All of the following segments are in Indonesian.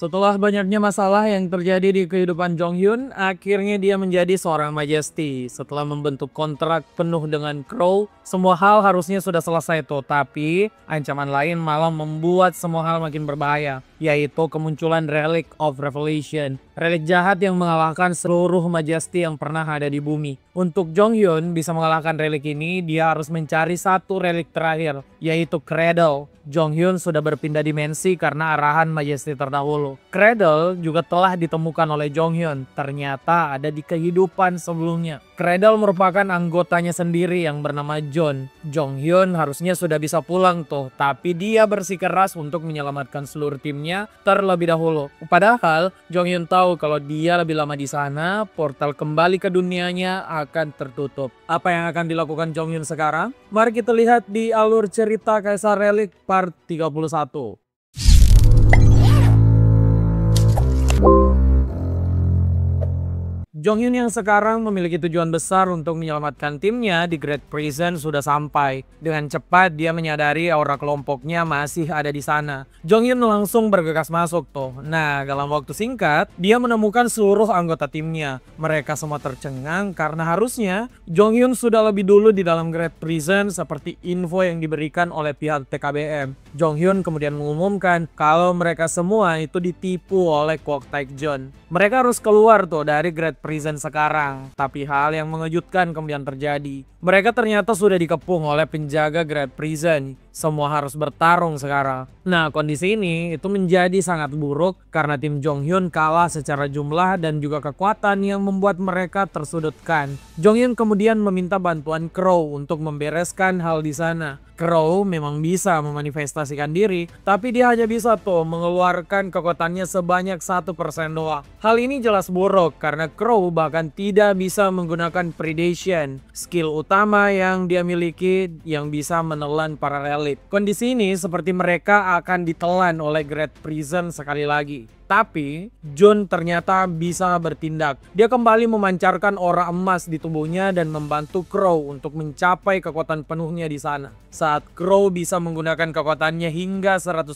Setelah banyaknya masalah yang terjadi di kehidupan Jong Hyun, akhirnya dia menjadi seorang majesty. Setelah membentuk kontrak penuh dengan Crow, semua hal harusnya sudah selesai tuh. Tapi ancaman lain malah membuat semua hal makin berbahaya, yaitu kemunculan Relic of Revelation. Relik jahat yang mengalahkan seluruh majesty yang pernah ada di bumi. Untuk Jong Hyun bisa mengalahkan relik ini, dia harus mencari satu relik terakhir, yaitu Cradle. Jong Hyun sudah berpindah dimensi karena arahan majesty terdahulu. Cradle juga telah ditemukan oleh Jong Hyun, ternyata ada di kehidupan sebelumnya. Cradle merupakan anggotanya sendiri yang bernama John. Jong Hyun harusnya sudah bisa pulang tuh, tapi dia bersikeras untuk menyelamatkan seluruh timnya terlebih dahulu. Padahal Jong Hyun tahu kalau dia lebih lama di sana, portal kembali ke dunianya akan tertutup. Apa yang akan dilakukan Jong Hyun sekarang? Mari kita lihat di alur cerita Kaisar Relik part 31. Jong Hyun yang sekarang memiliki tujuan besar untuk menyelamatkan timnya di Great Prison sudah sampai. Dengan cepat dia menyadari aura kelompoknya masih ada di sana. Jong Hyun langsung bergegas masuk tuh. Nah, dalam waktu singkat dia menemukan seluruh anggota timnya. Mereka semua tercengang karena harusnya Jong Hyun sudah lebih dulu di dalam Great Prison seperti info yang diberikan oleh pihak TKBM. Jong Hyun kemudian mengumumkan kalau mereka semua itu ditipu oleh Kwok Taek-jeon. Mereka harus keluar tuh dari Great Prison sekarang. Tapi hal yang mengejutkan kemudian terjadi. Mereka ternyata sudah dikepung oleh penjaga Great Prison. Semua harus bertarung sekarang. Nah, kondisi ini itu menjadi sangat buruk karena tim Jong Hyun kalah secara jumlah dan juga kekuatan yang membuat mereka tersudutkan. Jong Hyun kemudian meminta bantuan Crow untuk membereskan hal di sana. Crow memang bisa memanifestasikan diri, tapi dia hanya bisa tuh mengeluarkan kekuatannya sebanyak 1% doang. Hal ini jelas buruk karena Crow bahkan tidak bisa menggunakan predation, skill utama yang dia miliki yang bisa menelan para relik. Kondisi ini seperti mereka akan ditelan oleh Great Prison sekali lagi. Tapi John ternyata bisa bertindak. Dia kembali memancarkan aura emas di tubuhnya dan membantu Crow untuk mencapai kekuatan penuhnya di sana. Saat Crow bisa menggunakan kekuatannya hingga 100%,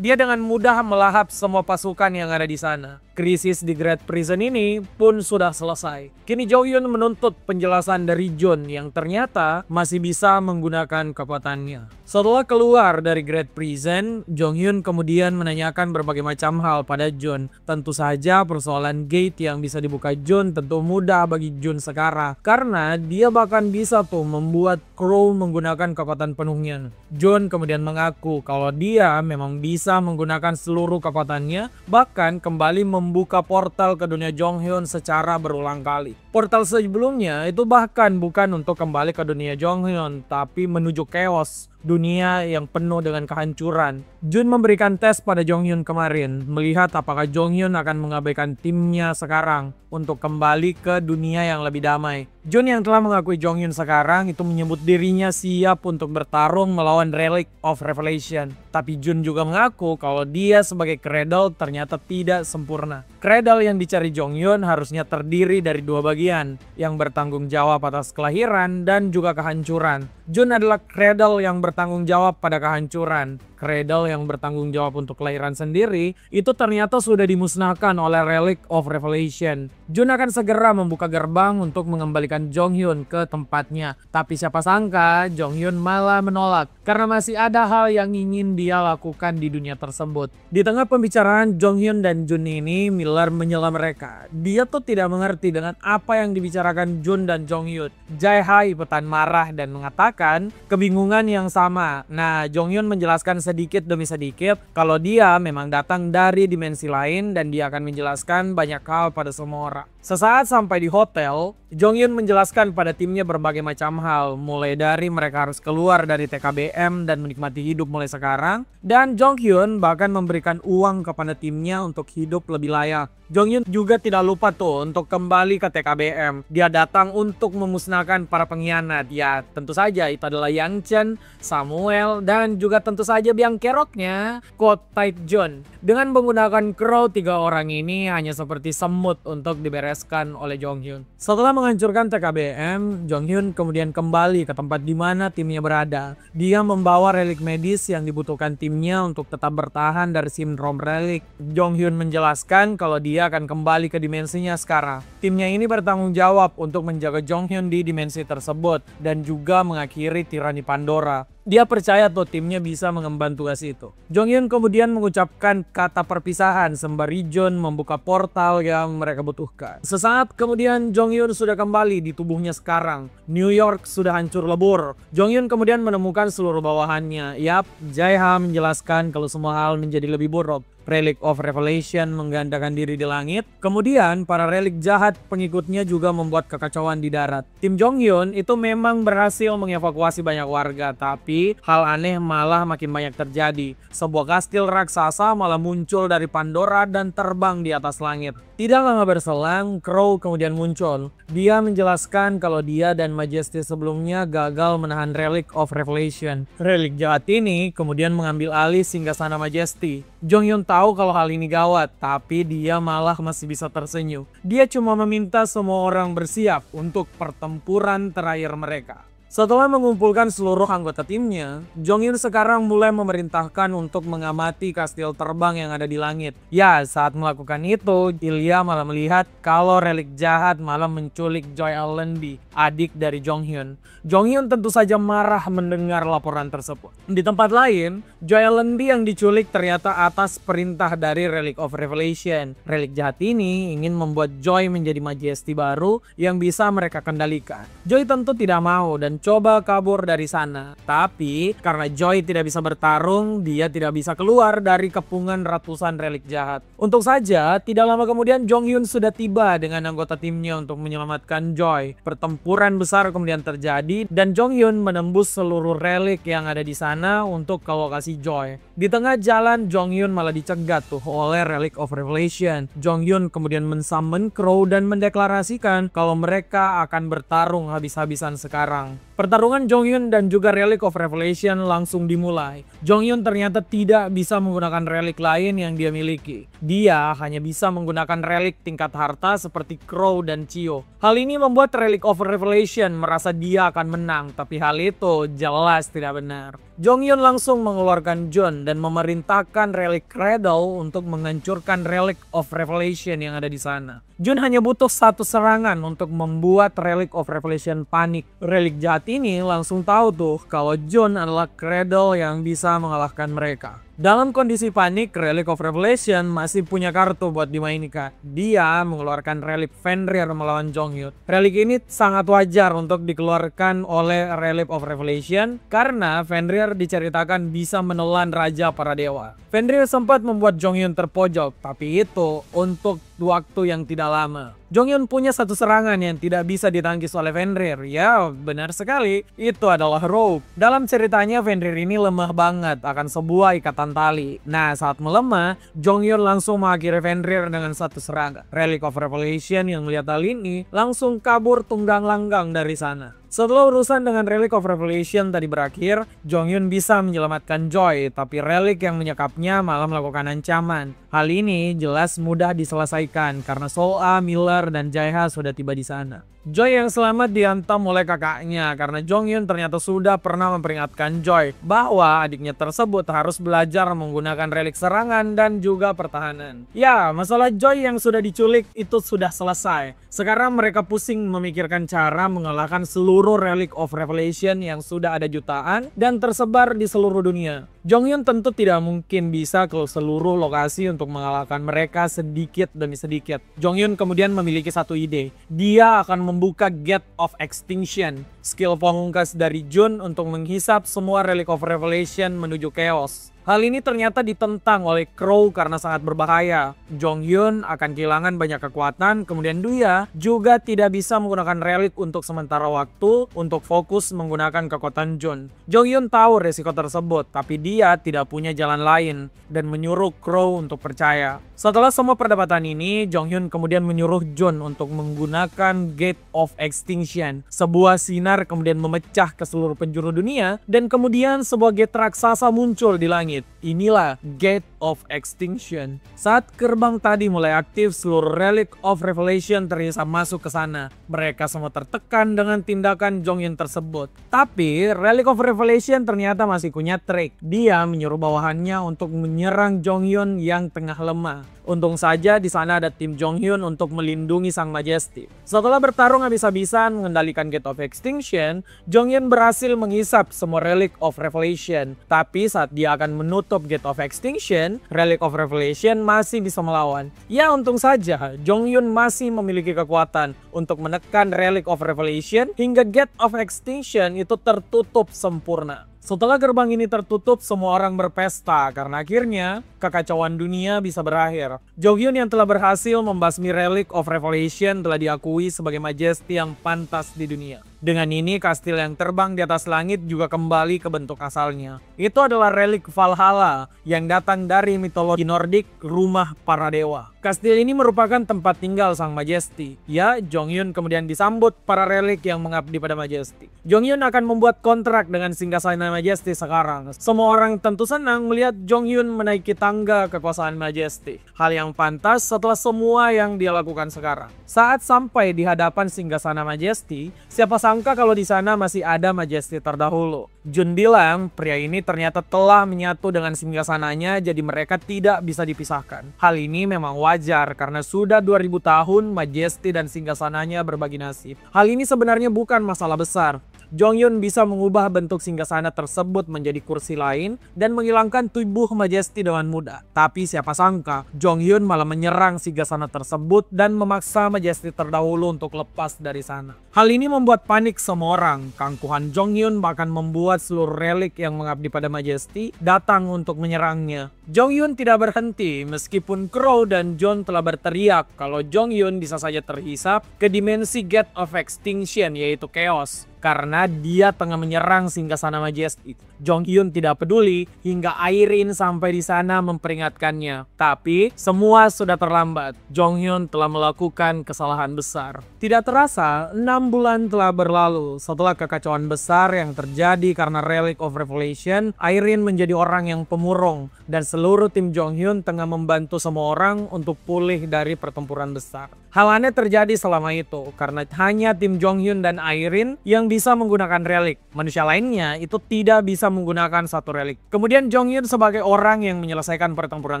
dia dengan mudah melahap semua pasukan yang ada di sana. Krisis di Great Prison ini pun sudah selesai. Kini Jong Hyun menuntut penjelasan dari John yang ternyata masih bisa menggunakan kekuatannya. Setelah keluar dari Great Prison, Jong Hyun kemudian menanyakan berbagai macam hal pada John. Tentu saja persoalan gate yang bisa dibuka John tentu mudah bagi John sekarang. Karena dia bahkan bisa tuh membuat Crow menggunakan kekuatan penuhnya. John kemudian mengaku kalau dia memang bisa menggunakan seluruh kekuatannya. Bahkan kembali membuka portal ke dunia Jong Hyun secara berulang kali. Portal sebelumnya itu bahkan bukan untuk kembali ke dunia Jong Hyun, tapi menuju chaos, dunia yang penuh dengan kehancuran. Jun memberikan tes pada Jong Hyun kemarin, melihat apakah Jong Hyun akan mengabaikan timnya sekarang untuk kembali ke dunia yang lebih damai. Jun yang telah mengakui Jong Hyun sekarang itu menyebut dirinya siap untuk bertarung melawan Relic of Revelation. Tapi Jun juga mengaku kalau dia sebagai Cradle ternyata tidak sempurna. Cradle yang dicari Jong Hyun harusnya terdiri dari dua bagian, yang bertanggung jawab atas kelahiran dan juga kehancuran. Jun adalah Cradle yang bertanggung jawab pada kehancuran. Cradle yang bertanggung jawab untuk kelahiran sendiri itu ternyata sudah dimusnahkan oleh Relic of Revelation. Jun akan segera membuka gerbang untuk mengembalikan Jong Hyun ke tempatnya. Tapi siapa sangka Jong Hyun malah menolak karena masih ada hal yang ingin dia lakukan di dunia tersebut. Di tengah pembicaraan Jong Hyun dan Jun ini, Miller menyela mereka. Dia tuh tidak mengerti dengan apa yang dibicarakan Jun dan Jong Hyun. Jae Ha ikutan marah dan mengatakan kebingungan yang sama. Nah, Jong Hyun menjelaskan sedikit demi sedikit kalau dia memang datang dari dimensi lain dan dia akan menjelaskan banyak hal pada semua orang. Sesaat sampai di hotel, Jong Hyun menjelaskan pada timnya berbagai macam hal, mulai dari mereka harus keluar dari TKBM dan menikmati hidup mulai sekarang, dan Jong Hyun bahkan memberikan uang kepada timnya untuk hidup lebih layak. Jong Hyun juga tidak lupa tuh untuk kembali ke TKBM. Dia datang untuk memusnahkan para pengkhianat. Ya, tentu saja itu adalah Yang Chen, Samuel, dan juga tentu saja biang keroknya, Kwok Taek-jeon. Dengan menggunakan Crow, tiga orang ini hanya seperti semut untuk dibereskan. dibereskan oleh Jonghyun. Setelah menghancurkan TKBM, Jonghyun kemudian kembali ke tempat di mana timnya berada. Dia membawa relik medis yang dibutuhkan timnya untuk tetap bertahan dari sindrom relik. Jonghyun menjelaskan kalau dia akan kembali ke dimensinya sekarang. Timnya ini bertanggung jawab untuk menjaga Jonghyun di dimensi tersebut dan juga mengakhiri tirani Pandora. Dia percaya tuh timnya bisa mengemban tugas itu. Jonghyun kemudian mengucapkan kata perpisahan sembari Jun membuka portal yang mereka butuhkan. Sesaat kemudian Jonghyun sudah kembali di tubuhnya sekarang. New York sudah hancur lebur. Jonghyun kemudian menemukan seluruh bawahannya. Yap, Jae-ha menjelaskan kalau semua hal menjadi lebih buruk. Relic of Revelation menggandakan diri di langit. Kemudian para relik jahat pengikutnya juga membuat kekacauan di darat. Tim Jonghyun itu memang berhasil mengevakuasi banyak warga, tapi hal aneh malah makin banyak terjadi. Sebuah kastil raksasa malah muncul dari Pandora dan terbang di atas langit. Tidak lama berselang, Crow kemudian muncul. Dia menjelaskan kalau dia dan Majesty sebelumnya gagal menahan Relic of Revelation. Relik jahat ini kemudian mengambil alih singgasana Majesty. Jonghyun tahu kalau hal ini gawat, tapi dia malah masih bisa tersenyum. Dia cuma meminta semua orang bersiap untuk pertempuran terakhir mereka. Setelah mengumpulkan seluruh anggota timnya, Jonghyun sekarang mulai memerintahkan untuk mengamati kastil terbang yang ada di langit. Ya, saat melakukan itu, Ilya malah melihat kalau relik jahat malah menculik Joy Allenby, adik dari Jonghyun. Jonghyun tentu saja marah mendengar laporan tersebut. Di tempat lain, Joy Allenby yang diculik ternyata atas perintah dari Relic of Revelation. Relik jahat ini ingin membuat Joy menjadi Majesty baru yang bisa mereka kendalikan. Joy tentu tidak mau dan coba kabur dari sana. Tapi karena Joy tidak bisa bertarung, dia tidak bisa keluar dari kepungan ratusan relik jahat. Untuk saja, tidak lama kemudian Jonghyun sudah tiba dengan anggota timnya untuk menyelamatkan Joy. Pertempuran besar kemudian terjadi dan Jonghyun menembus seluruh relik yang ada di sana untuk ke lokasi Joy. Di tengah jalan, Jonghyun malah dicegat tuh oleh Relic of Revelation. Jonghyun kemudian mensummon Crow dan mendeklarasikan kalau mereka akan bertarung habis-habisan sekarang. Pertarungan Jonghyun dan juga Relic of Revelation langsung dimulai. Jonghyun ternyata tidak bisa menggunakan relik lain yang dia miliki. Dia hanya bisa menggunakan relik tingkat harta seperti Crow dan Chiyo. Hal ini membuat Relic of Revelation merasa dia akan menang, tapi hal itu jelas tidak benar. Jonghyun langsung mengeluarkan Jun dan memerintahkan Relic Cradle untuk menghancurkan Relic of Revelation yang ada di sana. Jun hanya butuh satu serangan untuk membuat Relic of Revelation panik. Relik jahat ini langsung tahu tuh kalau Jun adalah Cradle yang bisa mengalahkan mereka. Dalam kondisi panik, Relic of Revelation masih punya kartu buat dimainkan. Dia mengeluarkan relik Fenrir melawan Jonghyun. Relik ini sangat wajar untuk dikeluarkan oleh Relic of Revelation karena Fenrir diceritakan bisa menelan raja para dewa. Fenrir sempat membuat Jonghyun terpojok, tapi itu untuk waktu yang tidak lama. Jonghyun punya satu serangan yang tidak bisa ditangkis oleh Fenrir. Ya, benar sekali. Itu adalah rope. Dalam ceritanya Fenrir ini lemah banget akan sebuah ikatan tali. Nah, saat melemah, Jonghyun langsung mengakhiri Fenrir dengan satu serangan. Relic of Revelation yang melihat hal ini langsung kabur tunggang langgang dari sana. Setelah urusan dengan Relic of Revelation tadi berakhir, Jonghyun bisa menyelamatkan Joy, tapi relik yang menyekapnya malah melakukan ancaman. Hal ini jelas mudah diselesaikan karena Soa, Miller, dan Jae-ha sudah tiba di sana. Joy yang selamat dihantam oleh kakaknya karena Jonghyun ternyata sudah pernah memperingatkan Joy bahwa adiknya tersebut harus belajar menggunakan relik serangan dan juga pertahanan. Ya, masalah Joy yang sudah diculik itu sudah selesai. Sekarang mereka pusing memikirkan cara mengalahkan seluruh Relic of Revelation yang sudah ada jutaan dan tersebar di seluruh dunia. Jonghyun tentu tidak mungkin bisa ke seluruh lokasi untuk mengalahkan mereka sedikit demi sedikit. Jonghyun kemudian memiliki satu ide. Dia akan membuka Gate of Extinction, skill pamungkas dari Jun untuk menghisap semua Relic of Revelation menuju chaos. Hal ini ternyata ditentang oleh Crow karena sangat berbahaya. Jonghyun akan kehilangan banyak kekuatan, kemudian dia juga tidak bisa menggunakan relik untuk sementara waktu untuk fokus menggunakan kekuatan Jun. Jonghyun tahu resiko tersebut, tapi dia tidak punya jalan lain dan menyuruh Crow untuk percaya. Setelah semua perdebatan ini, Jonghyun kemudian menyuruh Jun untuk menggunakan Gate of Extinction. Sebuah sinar kemudian memecah ke seluruh penjuru dunia dan kemudian sebuah gate raksasa muncul di langit. langit. Inilah Gate of Extinction. Saat gerbang tadi mulai aktif, seluruh Relic of Revelation terhisap masuk ke sana. Mereka semua tertekan dengan tindakan Jonghyun tersebut. Tapi Relic of Revelation ternyata masih punya trik. Dia menyuruh bawahannya untuk menyerang Jonghyun yang tengah lemah. Untung saja di sana ada tim Jonghyun untuk melindungi Sang Majesty. Setelah bertarung habis-habisan mengendalikan Gate of Extinction, Jonghyun berhasil menghisap semua Relic of Revelation. Tapi saat dia akan menutup Gate of Extinction, Relic of Revelation masih bisa melawan. Ya, untung saja Jonghyun masih memiliki kekuatan untuk menekan Relic of Revelation hingga Gate of Extinction itu tertutup sempurna. Setelah gerbang ini tertutup, semua orang berpesta karena akhirnya kekacauan dunia bisa berakhir. Jonghyun yang telah berhasil membasmi Relic of Revelation telah diakui sebagai majesty yang pantas di dunia. Dengan ini, kastil yang terbang di atas langit juga kembali ke bentuk asalnya. Itu adalah relik Valhalla yang datang dari mitologi Nordik, rumah para dewa. Kastil ini merupakan tempat tinggal Sang Majesty. Ya, Jonghyun kemudian disambut para relik yang mengabdi pada Majesty. Jonghyun akan membuat kontrak dengan singgasana Majesty sekarang. Semua orang tentu senang melihat Jonghyun menaiki tangga kekuasaan Majesty. Hal yang pantas setelah semua yang dia lakukan sekarang. Saat sampai di hadapan singgasana Majesty, siapa sangka kalau di sana masih ada Majesty terdahulu. Jun bilang pria ini ternyata telah menyatu dengan singgasananya, jadi mereka tidak bisa dipisahkan. Hal ini memang wajar karena sudah 2000 tahun Majesty dan singgasananya berbagi nasib. Hal ini sebenarnya bukan masalah besar. Jonghyun bisa mengubah bentuk singgasana tersebut menjadi kursi lain dan menghilangkan tubuh Majesty dengan mudah. Tapi siapa sangka Jonghyun malah menyerang singgasana tersebut dan memaksa Majesty terdahulu untuk lepas dari sana. Hal ini membuat panik semua orang. Keangkuhan Jonghyun bahkan membuat seluruh relik yang mengabdi pada Majesty datang untuk menyerangnya. Jonghyun tidak berhenti meskipun Crow dan John telah berteriak kalau Jonghyun bisa saja terhisap ke dimensi Gate of Extinction, yaitu Chaos. Karena dia tengah menyerang singgasana Majesty. Jonghyun tidak peduli hingga Irene sampai di sana memperingatkannya. Tapi semua sudah terlambat. Jonghyun telah melakukan kesalahan besar. Tidak terasa 6 bulan telah berlalu setelah kekacauan besar yang terjadi karena Relic of Revelation. Irene menjadi orang yang pemurung dan seluruh tim Jonghyun tengah membantu semua orang untuk pulih dari pertempuran besar. Hal aneh terjadi selama itu karena hanya tim Jonghyun dan Irene yang bisa menggunakan relik. Manusia lainnya itu tidak bisa menggunakan satu relik. Kemudian Jonghyun sebagai orang yang menyelesaikan pertempuran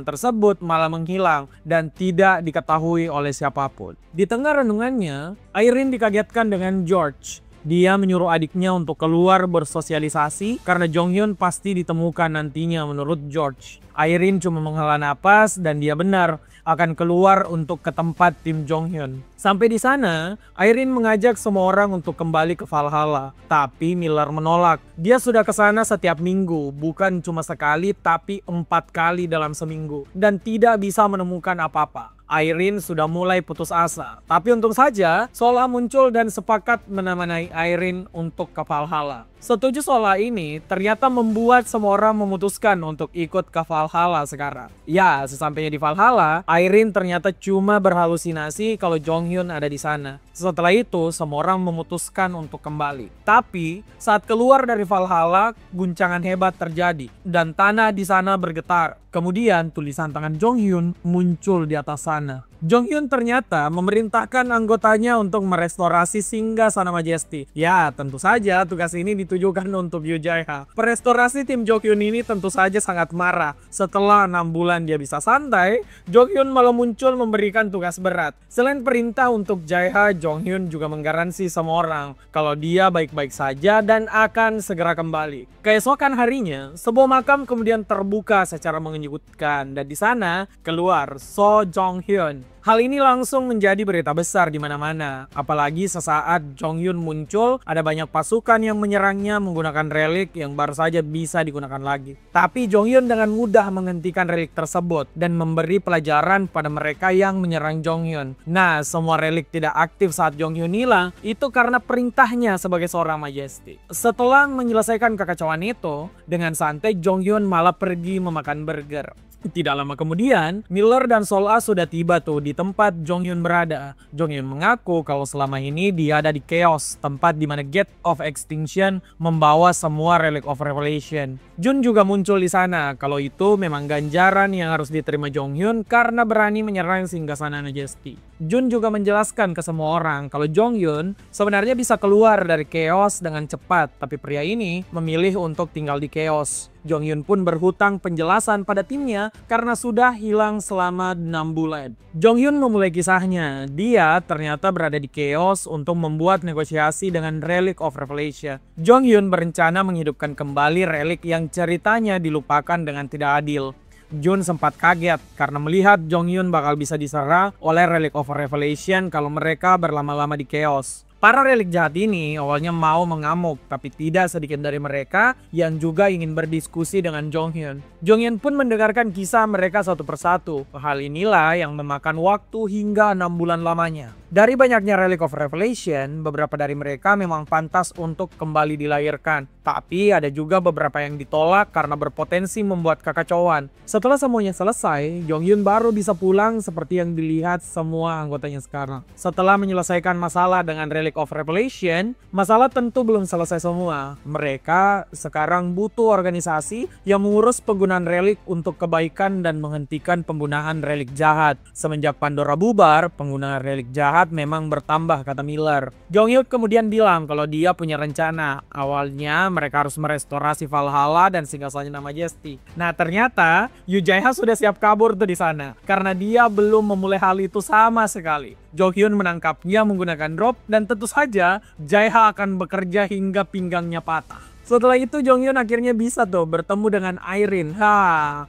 tersebut malah menghilang dan tidak diketahui oleh siapapun. Di tengah renungannya, Irene dikagetkan dengan George. Dia menyuruh adiknya untuk keluar bersosialisasi karena Jonghyun pasti ditemukan nantinya menurut George. Irene cuma menghela napas dan dia benar akan keluar untuk ke tempat tim Jonghyun. Sampai di sana, Irene mengajak semua orang untuk kembali ke Valhalla. Tapi Miller menolak. Dia sudah ke sana setiap minggu, bukan cuma sekali tapi 4 kali dalam seminggu. Dan tidak bisa menemukan apa-apa. Irene sudah mulai putus asa. Tapi untung saja, Sola muncul dan sepakat menemani Irene untuk ke Valhalla. Setuju Sola ini ternyata membuat semua orang memutuskan untuk ikut ke Valhalla sekarang. Ya, sesampainya di Valhalla, Irene ternyata cuma berhalusinasi kalau Jonghyun ada di sana. Setelah itu, semua orang memutuskan untuk kembali. Tapi, saat keluar dari Valhalla, guncangan hebat terjadi dan tanah di sana bergetar. Kemudian, tulisan tangan Jonghyun muncul di atas sana. Jonghyun ternyata memerintahkan anggotanya untuk merestorasi singgasana Majesty. Ya, tentu saja tugas ini ditujukan untuk Yoo Jae-ha. Perestorasi tim Jonghyun ini tentu saja sangat marah. Setelah 6 bulan dia bisa santai, Jonghyun malah muncul memberikan tugas berat. Selain perintah untuk Jae-ha, Jonghyun juga menggaransi semua orang kalau dia baik-baik saja dan akan segera kembali. Keesokan harinya, sebuah makam kemudian terbuka secara menyebutkan dan di sana keluar So Jong-hyun. Hal ini langsung menjadi berita besar di mana-mana. Apalagi sesaat Jonghyun muncul, ada banyak pasukan yang menyerangnya menggunakan relik yang baru saja bisa digunakan lagi. Tapi Jonghyun dengan mudah menghentikan relik tersebut dan memberi pelajaran pada mereka yang menyerang Jonghyun. Nah, semua relik tidak aktif saat Jonghyun hilang, itu karena perintahnya sebagai seorang Majesty. Setelah menyelesaikan kekacauan itu, dengan santai Jonghyun malah pergi memakan burger. Tidak lama kemudian, Miller dan Sol-A sudah tiba tuh di tempat Jong-hyun berada. Jong-hyun mengaku kalau selama ini dia ada di Chaos, tempat di mana Gate of Extinction membawa semua Relic of Revelation. Jun juga muncul di sana, kalau itu memang ganjaran yang harus diterima Jong-hyun karena berani menyerang singgasana Majesty. Jun juga menjelaskan ke semua orang kalau Jong-hyun sebenarnya bisa keluar dari Chaos dengan cepat, tapi pria ini memilih untuk tinggal di Chaos. Jong-hyun pun berhutang penjelasan pada timnya karena sudah hilang selama 6 bulan. Jong-hyun memulai kisahnya. Dia ternyata berada di Chaos untuk membuat negosiasi dengan Relic of Revelation. Jong-hyun berencana menghidupkan kembali relik yang ceritanya dilupakan dengan tidak adil. Jun sempat kaget karena melihat Jong-hyun bakal bisa diserang oleh Relic of Revelation kalau mereka berlama-lama di Chaos. Para relik jahat ini awalnya mau mengamuk, tapi tidak sedikit dari mereka yang juga ingin berdiskusi dengan Jong-hyun. Jong-hyun pun mendengarkan kisah mereka satu persatu. Hal inilah yang memakan waktu hingga 6 bulan lamanya. Dari banyaknya Relic of Revelation, beberapa dari mereka memang pantas untuk kembali dilahirkan. Tapi ada juga beberapa yang ditolak karena berpotensi membuat kekacauan. Setelah semuanya selesai, Jong-hyun baru bisa pulang seperti yang dilihat semua anggotanya sekarang. Setelah menyelesaikan masalah dengan Relic of Revelation, masalah tentu belum selesai semua. Mereka sekarang butuh organisasi yang mengurus penggunaan relik untuk kebaikan dan menghentikan penggunaan relik jahat. Semenjak Pandora bubar, penggunaan relik jahat memang bertambah, kata Miller. Jong-hyun kemudian bilang kalau dia punya rencana. Awalnya mereka harus merestorasi Valhalla dan singgasana Majesty. Nah, ternyata Yoo Jae-ha sudah siap kabur tuh di sana karena dia belum memulai hal itu sama sekali. Jong-hyun menangkapnya menggunakan drop dan tentu saja Jae-ha akan bekerja hingga pinggangnya patah. Setelah itu Jong-hyun akhirnya bisa tuh bertemu dengan Irene.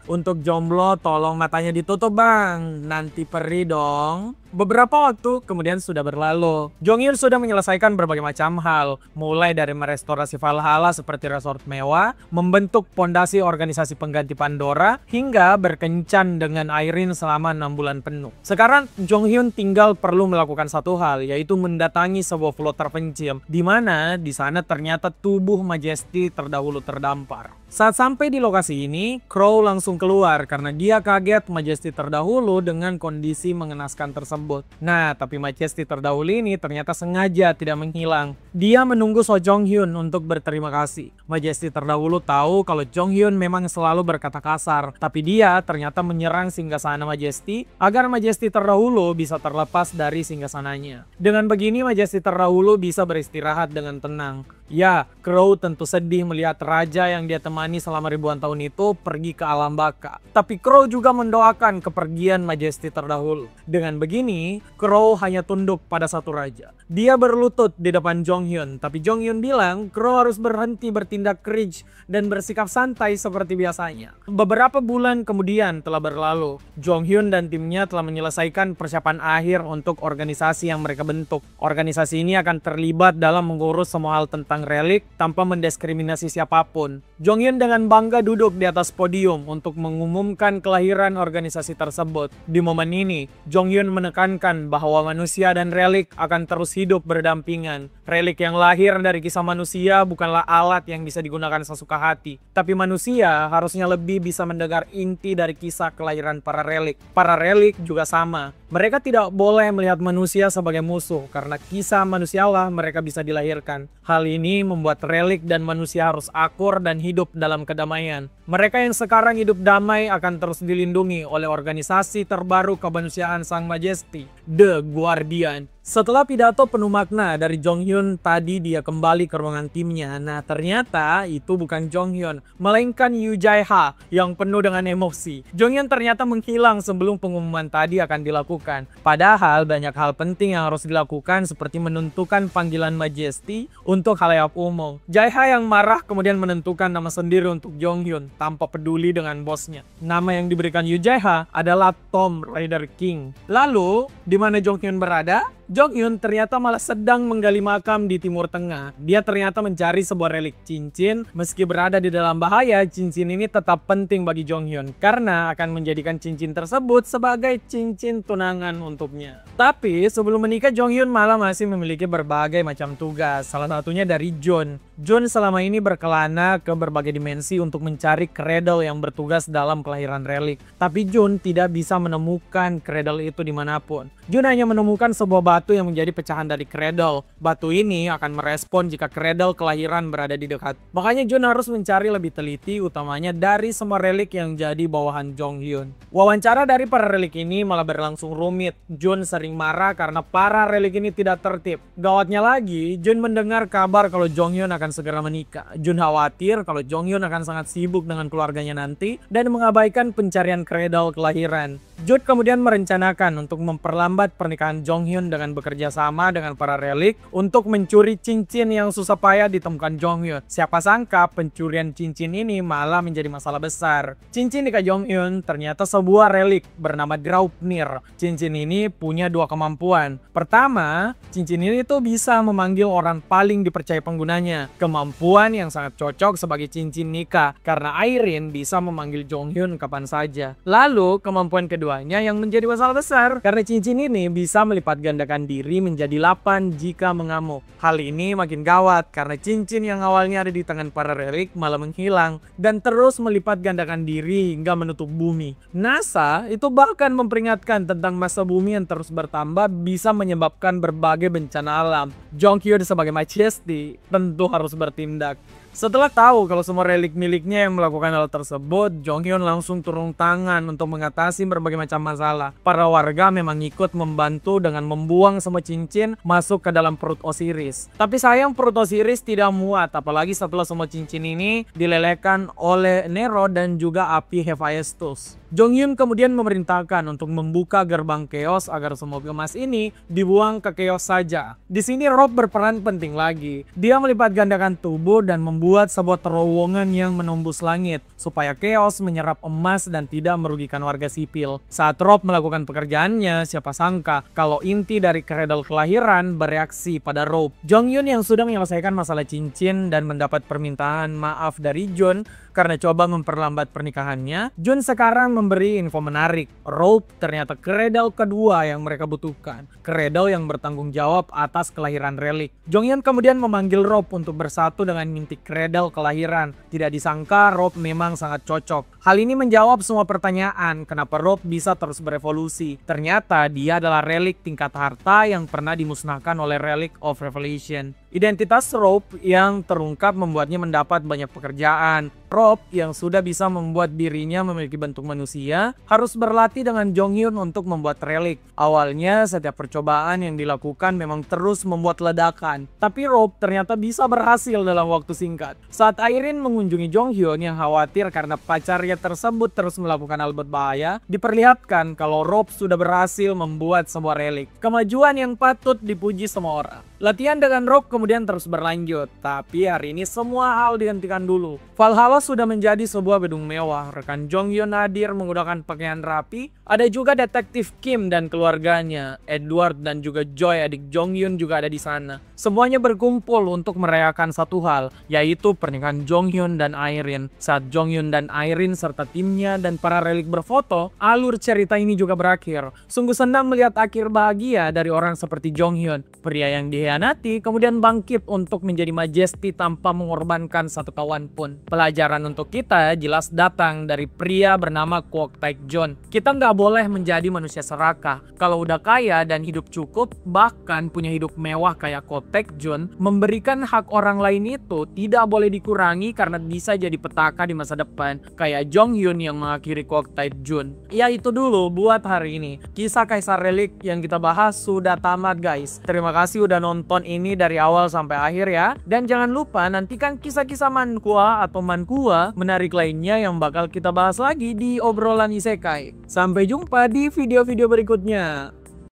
Untuk jomblo tolong matanya ditutup bang, nanti perih dong. Beberapa waktu kemudian sudah berlalu. Jong-hyun sudah menyelesaikan berbagai macam hal, mulai dari merestorasi Valhalla seperti resort mewah, membentuk pondasi organisasi pengganti Pandora, hingga berkencan dengan Irene selama 6 bulan penuh. Sekarang Jong-hyun tinggal perlu melakukan satu hal, yaitu mendatangi sebuah pulau terpencil, di mana di sana ternyata tubuh Majesty terdahulu terdampar. Saat sampai di lokasi ini, Crow langsung keluar karena dia kaget Majesty terdahulu dengan kondisi mengenaskan tersebut. Nah, tapi Majesty terdahulu ini ternyata sengaja tidak menghilang. Dia menunggu So Jong-hyun untuk berterima kasih. Majesty terdahulu tahu kalau Jong-hyun memang selalu berkata kasar, tapi dia ternyata menyerang singgasana Majesty agar Majesty terdahulu bisa terlepas dari singgasananya. Dengan begini Majesty terdahulu bisa beristirahat dengan tenang. Ya, Crow tentu sedih melihat raja yang dia temani selama ribuan tahun itu pergi ke alam baka. Tapi Crow juga mendoakan kepergian Majesty terdahulu. Dengan begini, Crow hanya tunduk pada satu raja. Dia berlutut di depan Jong-hyun, tapi Jong-hyun bilang Crow harus berhenti bertindak cringe dan bersikap santai seperti biasanya. Beberapa bulan kemudian telah berlalu. Jong-hyun dan timnya telah menyelesaikan persiapan akhir untuk organisasi yang mereka bentuk. Organisasi ini akan terlibat dalam mengurus semua hal tentang relik tanpa mendiskriminasi siapapun. Jong-hyun dengan bangga duduk di atas podium untuk mengumumkan kelahiran organisasi tersebut. Di momen ini, Jong-hyun menekankan bahwa manusia dan relik akan terus hidup berdampingan. Relik yang lahir dari kisah manusia bukanlah alat yang bisa digunakan sesuka hati, tapi manusia harusnya lebih bisa mendengar inti dari kisah kelahiran para relik. Para relik juga sama. Mereka tidak boleh melihat manusia sebagai musuh karena kisah manusialah mereka bisa dilahirkan. Hal ini membuat relik dan manusia harus akur dan hidup dalam kedamaian. Mereka yang sekarang hidup damai akan terus dilindungi oleh organisasi terbaru kemanusiaan Sang Majesty, The Guardian. Setelah pidato penuh makna dari Jong-hyun, tadi dia kembali ke ruangan timnya. Nah, ternyata itu bukan Jong-hyun, melainkan Yoo Jae-ha yang penuh dengan emosi. Jong-hyun ternyata menghilang sebelum pengumuman tadi akan dilakukan. Padahal banyak hal penting yang harus dilakukan seperti menentukan panggilan Majesty untuk khalayak umum. Jae-ha yang marah kemudian menentukan nama sendiri untuk Jong-hyun tanpa peduli dengan bosnya. Nama yang diberikan Yoo Jae-ha adalah Tomb Raider King. Lalu, di mana Jong-hyun berada? Jong-hyun ternyata malah sedang menggali makam di Timur Tengah. Dia ternyata mencari sebuah relik cincin. Meski berada di dalam bahaya, cincin ini tetap penting bagi Jong-hyun karena akan menjadikan cincin tersebut sebagai cincin tunangan untuknya. Tapi sebelum menikah, Jong-hyun malah masih memiliki berbagai macam tugas. Salah satunya dari John. Jun selama ini berkelana ke berbagai dimensi untuk mencari Cradle yang bertugas dalam kelahiran relik. Tapi Jun tidak bisa menemukan Cradle itu dimanapun. Jun hanya menemukan sebuah batu yang menjadi pecahan dari Cradle. Batu ini akan merespon jika Cradle kelahiran berada di dekat. Makanya Jun harus mencari lebih teliti, utamanya dari semua relik yang jadi bawahan Jonghyun. Wawancara dari para relik ini malah berlangsung rumit. Jun sering marah karena para relik ini tidak tertib. Gawatnya lagi, Jun mendengar kabar kalau Jonghyun akan segera menikah. Jun khawatir kalau Jonghyun akan sangat sibuk dengan keluarganya nanti dan mengabaikan pencarian Cradle kelahiran. Jun kemudian merencanakan untuk memperlambat pernikahan Jonghyun dengan bekerja sama dengan para relik untuk mencuri cincin yang susah payah ditemukan Jonghyun. Siapa sangka pencurian cincin ini malah menjadi masalah besar. Cincin di Jonghyun ternyata sebuah relik bernama Draupnir. Cincin ini punya dua kemampuan. Pertama, cincin ini tuh bisa memanggil orang paling dipercaya penggunanya. Kemampuan yang sangat cocok sebagai cincin nikah karena Irene bisa memanggil Jonghyun kapan saja. Lalu kemampuan keduanya yang menjadi masalah besar karena cincin ini bisa melipat gandakan diri menjadi 8 jika mengamuk. Hal ini makin gawat karena cincin yang awalnya ada di tangan para relik malah menghilang dan terus melipat gandakan diri hingga menutup bumi. NASA itu bahkan memperingatkan tentang masa bumi yang terus bertambah bisa menyebabkan berbagai bencana alam. Jonghyun sebagai Majesty tentu harus bertindak. Setelah tahu kalau semua relik miliknya yang melakukan hal tersebut, Jonghyun langsung turun tangan untuk mengatasi berbagai macam masalah. Para warga memang ikut membantu dengan membuang semua cincin masuk ke dalam perut Osiris. Tapi sayang perut Osiris tidak muat, apalagi setelah semua cincin ini dilelehkan oleh Nero dan juga api Hephaestus. Jonghyun kemudian memerintahkan untuk membuka gerbang Chaos agar semua emas ini dibuang ke Chaos saja. Di sini Rob berperan penting lagi. Dia melipat gandakan tubuh dan membuat sebuah terowongan yang menembus langit supaya Chaos menyerap emas dan tidak merugikan warga sipil. Saat Rob melakukan pekerjaannya, siapa sangka kalau inti dari Cradle kelahiran bereaksi pada Rob. Jonghyun yang sudah menyelesaikan masalah cincin dan mendapat permintaan maaf dari Jun karena coba memperlambat pernikahannya, Jun sekarang memberi info menarik. Rope ternyata Cradle kedua yang mereka butuhkan. Cradle yang bertanggung jawab atas kelahiran relik. Jonghyun kemudian memanggil Rope untuk bersatu dengan inti Cradle kelahiran. Tidak disangka Rope memang sangat cocok. Hal ini menjawab semua pertanyaan kenapa Rope bisa terus berevolusi. Ternyata dia adalah relik tingkat harta yang pernah dimusnahkan oleh Relic of Revelation. Identitas Rope yang terungkap membuatnya mendapat banyak pekerjaan. Rope yang sudah bisa membuat dirinya memiliki bentuk manusia harus berlatih dengan Jonghyun untuk membuat relik. Awalnya setiap percobaan yang dilakukan memang terus membuat ledakan. Tapi Rope ternyata bisa berhasil dalam waktu singkat. Saat Irene mengunjungi Jonghyun yang khawatir karena pacarnya tersebut terus melakukan hal berbahaya, diperlihatkan kalau Rope sudah berhasil membuat sebuah relik. Kemajuan yang patut dipuji semua orang. Latihan dengan Rope kemudian terus berlanjut, tapi hari ini semua hal dihentikan dulu. Valhalla sudah menjadi sebuah gedung mewah. Rekan Jonghyun hadir menggunakan pakaian rapi. Ada juga detektif Kim dan keluarganya. Edward dan juga Joy adik Jonghyun juga ada di sana. Semuanya berkumpul untuk merayakan satu hal, yaitu pernikahan Jonghyun dan Irene. Saat Jonghyun dan Irene serta timnya dan para relik berfoto, alur cerita ini juga berakhir. Sungguh senang melihat akhir bahagia dari orang seperti Jonghyun. Pria yang dikhianati kemudian bangkit untuk menjadi Majesty tanpa mengorbankan satu kawan pun. Pelajaran untuk kita jelas datang dari pria bernama Kwok Taek-jeon. Kita nggak boleh menjadi manusia serakah. Kalau udah kaya dan hidup cukup, bahkan punya hidup mewah kayak Kwok Taek-jeon, memberikan hak orang lain itu tidak boleh dikurangi karena bisa jadi petaka di masa depan. Kayak Jonghyun yang mengakhiri Kwok Taek-jeon. Ya itu dulu buat hari ini. Kisah Kaisar Relik yang kita bahas sudah tamat guys. Terima kasih udah nonton ini dari awal sampai akhir ya. Dan jangan lupa nantikan kisah-kisah manhwa atau manhwa menarik lainnya yang bakal kita bahas lagi di obrolan isekai. Sampai jumpa di video-video berikutnya.